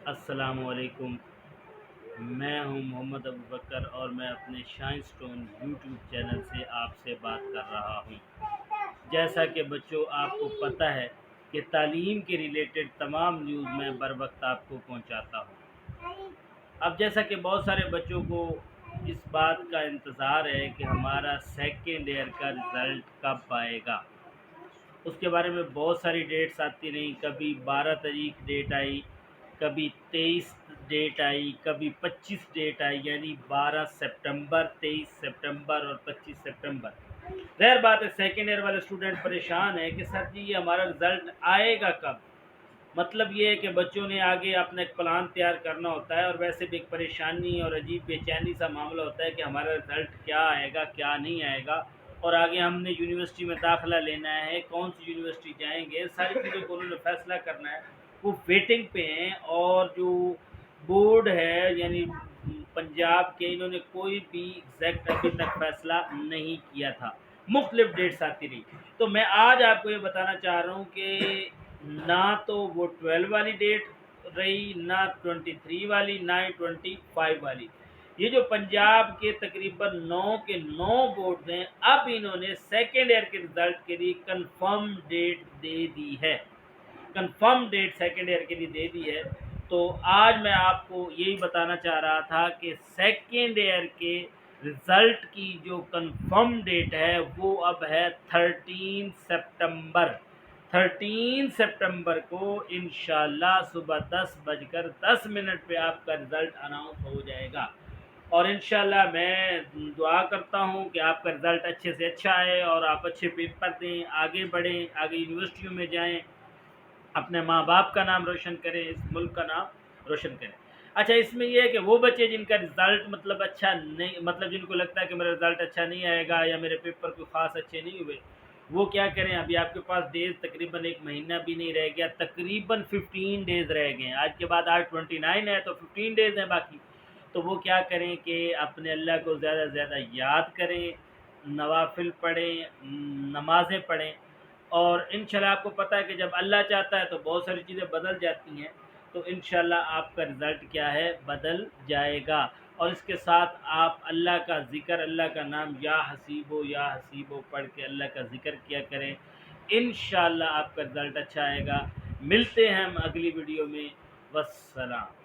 السلام علیکم، میں ہوں محمد ابو بکر اور میں اپنے شائن سٹون یوٹیوب چینل سے آپ سے بات کر رہا ہوں۔ جیسا کہ بچوں آپ کو پتہ ہے کہ تعلیم کے ریلیٹڈ تمام نیوز میں بر وقت آپ کو پہنچاتا ہوں۔ اب جیسا کہ بہت سارے بچوں کو اس بات کا انتظار ہے کہ ہمارا سیکنڈ ایئر کا رزلٹ کب آئے گا، اس کے بارے میں بہت ساری ڈیٹس آتی رہیں، کبھی 12 تاریخ ڈیٹ آئی، کبھی 23 ڈیٹ آئی، کبھی 25 ڈیٹ آئی، یعنی 12 سپٹمبر، 23 سپٹمبر اور 25 سپٹمبر۔ ظاہر بات ہے سیکنڈ ایئر والے اسٹوڈنٹ پریشان ہیں کہ سر جی یہ ہمارا رزلٹ آئے گا کب؟ مطلب یہ ہے کہ بچوں نے آگے اپنا ایک پلان تیار کرنا ہوتا ہے، اور ویسے بھی ایک پریشانی اور عجیب بے چینی سا معاملہ ہوتا ہے کہ ہمارا رزلٹ کیا آئے گا کیا نہیں آئے گا، اور آگے ہم نے یونیورسٹی میں داخلہ لینا ہے، کون سی یونیورسٹی جائیں گے، ساری چیزوں کو انہوں نے فیصلہ کرنا ہے، وہ ویٹنگ پہ ہیں۔ اور جو بورڈ ہے یعنی پنجاب کے، انہوں نے کوئی بھی ایگزیکٹ ابھی تک فیصلہ نہیں کیا تھا، مختلف ڈیٹس آتی رہی۔ تو میں آج آپ کو یہ بتانا چاہ رہا ہوں کہ نہ تو وہ 12 والی ڈیٹ رہی، نہ 23 والی، نہ 25 والی۔ یہ جو پنجاب کے تقریباً 9 کے 9 بورڈ ہیں، اب انہوں نے سیکنڈ ایئر کے رزلٹ کے لیے کنفرم ڈیٹ دے دی ہے، کنفرم ڈیٹ سیکنڈ ایئر کے لیے دے دی ہے۔ تو آج میں آپ کو یہی بتانا چاہ رہا تھا کہ سیکنڈ ایئر کے رزلٹ کی جو کنفرم ڈیٹ ہے وہ اب ہے 13 سپٹمبر۔ 13 سپٹمبر کو انشاءاللہ صبح 10:10 پہ آپ کا رزلٹ اناؤنس ہو جائے گا، اور انشاءاللہ میں دعا کرتا ہوں کہ آپ کا رزلٹ اچھے سے اچھا آئے اور آپ اچھے پیپر دیں، آگے بڑھیں، آگے یونیورسٹیوں میں جائیں، اپنے ماں باپ کا نام روشن کریں، اس ملک کا نام روشن کریں۔ اچھا، اس میں یہ ہے کہ وہ بچے جن کا رزلٹ مطلب اچھا نہیں، مطلب جن کو لگتا ہے کہ میرا رزلٹ اچھا نہیں آئے گا یا میرے پیپر کوئی خاص اچھے نہیں ہوئے، وہ کیا کریں؟ ابھی آپ کے پاس ڈیز تقریباً ایک مہینہ بھی نہیں رہ گیا، تقریباً 15 ڈیز رہ گئے ہیں، آج کے بعد آج 29 ہے تو 15 ڈیز ہیں باقی۔ تو وہ کیا کریں کہ اپنے اللہ کو زیادہ سے زیادہ یاد کریں، نوافل پڑھیں، نمازیں پڑھیں، اور انشاءاللہ آپ کو پتہ ہے کہ جب اللہ چاہتا ہے تو بہت ساری چیزیں بدل جاتی ہیں، تو انشاءاللہ آپ کا رزلٹ کیا ہے؟ بدل جائے گا۔ اور اس کے ساتھ آپ اللہ کا ذکر، اللہ کا نام یا حسیبو یا حسیبو پڑھ کے اللہ کا ذکر کیا کریں، انشاءاللہ آپ کا رزلٹ اچھا آئے گا۔ ملتے ہیں ہم اگلی ویڈیو میں، والسلام۔